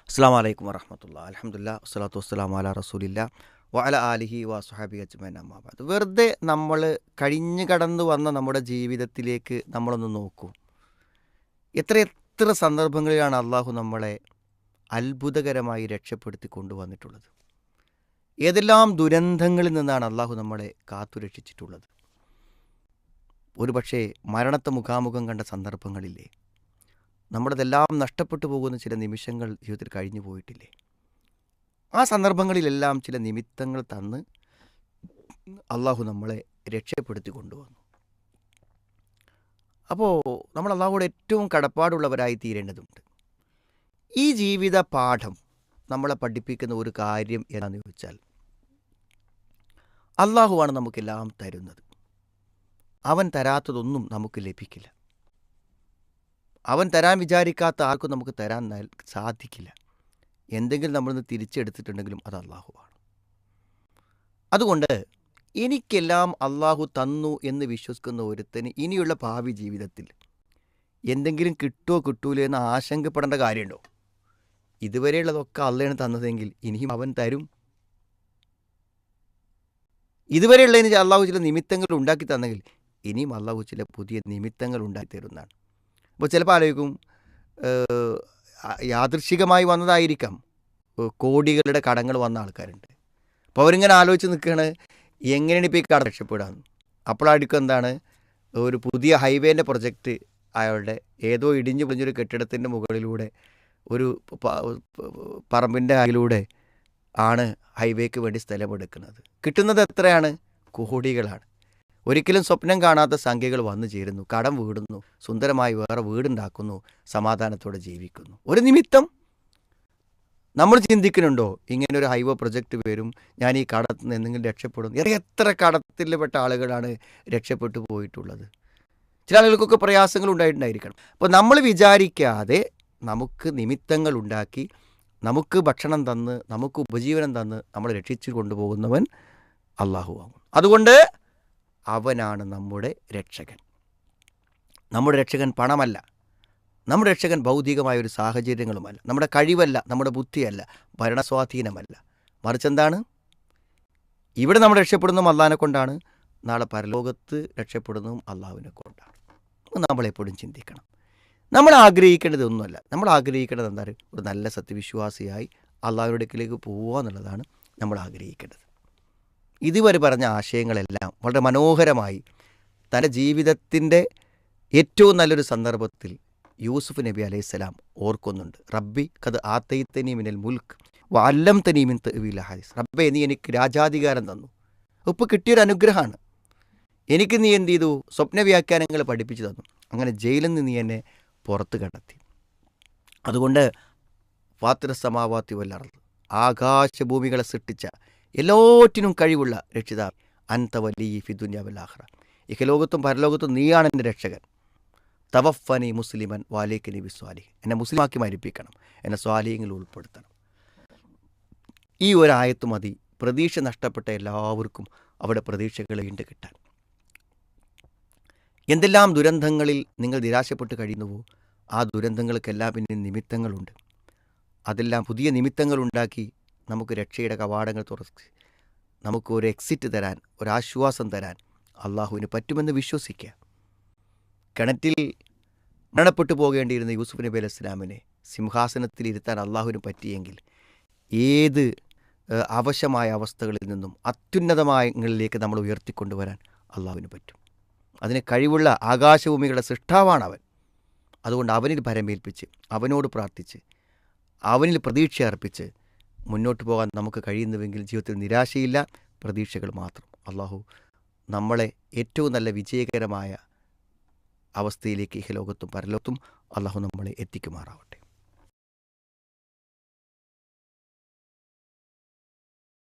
അസ്സലാമു അലൈക്കും വറഹ്മത്തുള്ളാഹി അൽഹംദുലില്ലാഹ് വസ്സലാത്തു വസ്സലാമു അലാ റസൂലില്ലാഹ് വഅല ആലിഹി വസ്വഹബിഹി അജ്മഈൻ അമ്മാ ബഅദ്. വെറുതെ നമ്മൾ കഴിഞ്ഞു കടന്നു വന്ന നമ്മുടെ ജീവിതത്തിലേക്ക് നമ്മളൊന്ന് നോക്കൂ. എത്ര സന്ദർഭങ്ങളിലാണ് അള്ളാഹു നമ്മളെ അത്ഭുതകരമായി രക്ഷപ്പെടുത്തി കൊണ്ടുവന്നിട്ടുള്ളത്. ഏതെല്ലാം ദുരന്തങ്ങളിൽ നിന്നാണ് അള്ളാഹു നമ്മളെ കാത്തുരക്ഷിച്ചിട്ടുള്ളത്. ഒരു പക്ഷേ മരണത്തെ മുഖാമുഖം കണ്ട സന്ദർഭങ്ങളില്ലേ, നമ്മുടെതെല്ലാം നഷ്ടപ്പെട്ടു പോകുന്ന ചില നിമിഷങ്ങൾ ജീവിതത്തിൽ കഴിഞ്ഞു പോയിട്ടില്ലേ. ആ സന്ദർഭങ്ങളിലെല്ലാം ചില നിമിത്തങ്ങൾ തന്ന് അള്ളാഹു നമ്മളെ രക്ഷപ്പെടുത്തി കൊണ്ടുവന്നു. അപ്പോൾ നമ്മൾ അള്ളാഹുവോട് ഏറ്റവും കടപ്പാടുള്ളവരായി തീരേണ്ടതുണ്ട്. ഈ ജീവിത പാഠം നമ്മളെ പഠിപ്പിക്കുന്ന ഒരു കാര്യം എന്താണെന്ന് ചോദിച്ചാൽ, അള്ളാഹുവാണ് നമുക്കെല്ലാം തരുന്നത്. അവൻ തരാത്തതൊന്നും നമുക്ക് ലഭിക്കില്ല. അവൻ തരാൻ വിചാരിക്കാത്ത ആർക്കും നമുക്ക് തരാൻ സാധിക്കില്ല. എന്തെങ്കിലും നമ്മളിന്ന് തിരിച്ചെടുത്തിട്ടുണ്ടെങ്കിലും അത് അള്ളാഹുവാണ്. അതുകൊണ്ട് എനിക്കെല്ലാം അള്ളാഹു തന്നു എന്ന് വിശ്വസിക്കുന്ന ഒരുത്തന് ഇനിയുള്ള ഭാവി ജീവിതത്തിൽ എന്തെങ്കിലും കിട്ടുമോ കിട്ടൂലോ എന്ന് ആശങ്കപ്പെടേണ്ട കാര്യമുണ്ടോ? ഇതുവരെയുള്ളതൊക്കെ അള്ളയാണ് തന്നതെങ്കിൽ ഇനിയും അവൻ തരും. ഇതുവരെയുള്ളതിന് അള്ളാഹു ചില നിമിത്തങ്ങൾ ഉണ്ടാക്കി തന്നെങ്കിൽ ഇനിയും അള്ളാഹു ചില പുതിയ നിമിത്തങ്ങൾ ഉണ്ടാക്കി തരുന്നതാണ്. അപ്പോൾ ചിലപ്പോൾ ആലോചിക്കും, യാദൃശ്ചികമായി വന്നതായിരിക്കാം. കോടികളുടെ കടങ്ങൾ വന്ന ആൾക്കാരുണ്ട്. അപ്പോൾ അവരിങ്ങനെ ആലോചിച്ച് നിൽക്കുകയാണ്, എങ്ങനെയാണ് ഇപ്പോൾ ഈ കട രക്ഷപ്പെടാമെന്ന്. അപ്പോഴായിരിക്കും എന്താണ്, ഒരു പുതിയ ഹൈവേൻ്റെ പ്രൊജക്റ്റ് അയാളുടെ ഏതോ ഇടിഞ്ഞു പൊളിഞ്ഞൊരു കെട്ടിടത്തിൻ്റെ മുകളിലൂടെ ഒരു പറമ്പിൻ്റെ അരികിലൂടെ ആണ് ഹൈവേക്ക് വേണ്ടി സ്ഥലമെടുക്കുന്നത്. കിട്ടുന്നത് എത്രയാണ്? കോടികളാണ്. ഒരിക്കലും സ്വപ്നം കാണാത്ത സംഖ്യകൾ വന്നു ചേരുന്നു, കടം വീടുന്നു, സുന്ദരമായി വേറെ വീടുണ്ടാക്കുന്നു, സമാധാനത്തോടെ ജീവിക്കുന്നു. ഒരു നിമിത്തം നമ്മൾ ചിന്തിക്കുന്നുണ്ടോ, ഇങ്ങനൊരു ഹൈവേ പ്രൊജക്റ്റ് വരും, ഞാൻ ഈ കടത്തിൽ നിന്ന് എന്തെങ്കിലും രക്ഷപ്പെടും? എത്ര കടത്തിൽപ്പെട്ട ആളുകളാണ് രക്ഷപ്പെട്ടു പോയിട്ടുള്ളത്. ചില ആളുകൾക്കൊക്കെ പ്രയാസങ്ങൾ ഉണ്ടായിട്ടുണ്ടായിരിക്കണം. അപ്പോൾ നമ്മൾ വിചാരിക്കാതെ നമുക്ക് നിമിത്തങ്ങൾ ഉണ്ടാക്കി നമുക്ക് ഭക്ഷണം തന്ന് നമുക്ക് ഉപജീവനം തന്ന് നമ്മളെ രക്ഷിച്ചു കൊണ്ടുപോകുന്നവൻ അള്ളാഹുവാകും. അതുകൊണ്ട് അവനാണ് നമ്മുടെ രക്ഷകൻ. നമ്മുടെ രക്ഷകൻ പണമല്ല, നമ്മുടെ രക്ഷകൻ ഭൗതികമായ ഒരു സാഹചര്യങ്ങളുമല്ല, നമ്മുടെ കഴിവല്ല, നമ്മുടെ ബുദ്ധിയല്ല, ഭരണസ്വാധീനമല്ല. മറിച്ചെന്താണ്? ഇവിടെ നമ്മൾ രക്ഷപ്പെടുന്നതും അള്ളാഹിനെ കൊണ്ടാണ്, നാളെ പരലോകത്ത് രക്ഷപ്പെടുന്നതും അള്ളാഹുവിനെ കൊണ്ടാണ്. നമ്മളെപ്പോഴും ചിന്തിക്കണം. നമ്മൾ ആഗ്രഹിക്കേണ്ടതൊന്നുമല്ല, നമ്മൾ ആഗ്രഹിക്കേണ്ടത് എന്താണ്? ഒരു നല്ല സത്യവിശ്വാസിയായി അള്ളാഹുവിൻ്റെ അടുക്കിലേക്ക് പോവുക എന്നുള്ളതാണ് നമ്മൾ ആഗ്രഹിക്കേണ്ടത്. ഇതുവരെ പറഞ്ഞ ആശയങ്ങളെല്ലാം വളരെ മനോഹരമായി തൻ്റെ ജീവിതത്തിൻ്റെ ഏറ്റവും നല്ലൊരു സന്ദർഭത്തിൽ യൂസുഫ് നബി അലൈഹിസ്സലാം ഓർക്കുന്നുണ്ട്. റബ്ബി ഖദ് ആതൈതനി മിനൽ മുൽക്ക് വഅല്ലംതനി മിൻ തഅ്വീൽ ഹദീസ്. റബ്ബേ, നീ എനിക്ക് രാജാധികാരം തന്നു. ഇപ്പോൾ കിട്ടിയൊരു അനുഗ്രഹമാണ്. എനിക്ക് നീ എന്ത് ചെയ്തു? സ്വപ്ന വ്യാഖ്യാനങ്ങൾ പഠിപ്പിച്ചു തന്നു. അങ്ങനെ ജയിലിൽ നിന്ന് നീ എന്നെ പുറത്ത് കണ്ടെത്തി. അതുകൊണ്ട് ഫാത്തിറ സമാവാതി വൽ അർദ്, ആകാശഭൂമികളെ സൃഷ്ടിച്ച എല്ലാറ്റിനും കഴിവുള്ള രക്ഷിതാവ്, അൻത വലി ഫി ദുനിയ വൽ ആഖിറ, ഇഹലോകത്തും പരലോകത്തും നീയാണ് എൻ്റെ രക്ഷകൻ. തവഫനി മുസ്ലിമൻ വാലേക്കനി ബിസ്വാലിഹ്, എന്നെ മുസ്ലിമാക്കി മരിപ്പിക്കണം, എന്നെ സ്വാലിഹ്യങ്ങളിൽ ഉൾപ്പെടുത്തണം. ഈ ഒരായത്ത് മതി പ്രതീക്ഷ നഷ്ടപ്പെട്ട എല്ലാവർക്കും അവിടെ പ്രതീക്ഷകൾ വീണ്ടും കിട്ടാൻ. എന്തെല്ലാം ദുരന്തങ്ങളിൽ നിങ്ങൾ നിരാശപ്പെട്ട് കഴിയുന്നുവോ, ആ ദുരന്തങ്ങൾക്കെല്ലാം പിന്നെ നിമിത്തങ്ങളുണ്ട്. അതെല്ലാം പുതിയ നിമിത്തങ്ങളുണ്ടാക്കി നമുക്ക് രക്ഷയുടെ കവാടങ്ങൾ തുറച്ച് നമുക്ക് ഒരു എക്സിറ്റ് തരാൻ, ഒരാശ്വാസം തരാൻ അള്ളാഹുവിന് പറ്റുമെന്ന് വിശ്വസിക്കുക. കിണറ്റിൽ മരണപ്പെട്ടു പോകേണ്ടിയിരുന്ന യൂസുഫ് നബി അലൈഹി സ്വലാമിനെ സിംഹാസനത്തിൽ ഇരുത്താൻ അള്ളാഹുവിന് പറ്റിയെങ്കിൽ ഏത് അവശമായ അവസ്ഥകളിൽ നിന്നും അത്യുന്നതമായങ്ങളിലേക്ക് നമ്മൾ ഉയർത്തിക്കൊണ്ടുവരാൻ അള്ളാഹുവിന് പറ്റും. അതിന് കഴിവുള്ള ആകാശഭൂമികളുടെ സൃഷ്ടാവാണ് അവൻ. അതുകൊണ്ട് അവനിൽ ഭരമേൽപ്പിച്ച്, അവനോട് പ്രാർത്ഥിച്ച്, അവനിൽ പ്രതീക്ഷ അർപ്പിച്ച് മുന്നോട്ട് പോകാൻ നമുക്ക് കഴിയുന്നുവെങ്കിൽ ജീവിതത്തിൽ നിരാശയില്ല, പ്രതീക്ഷകൾ മാത്രം. അള്ളാഹു നമ്മളെ ഏറ്റവും നല്ല വിജയകരമായ അവസ്ഥയിലേക്ക് ഇഹലോകത്തും പരലോകത്തും അള്ളാഹു നമ്മളെ എത്തിക്കുമാറാവട്ടെ.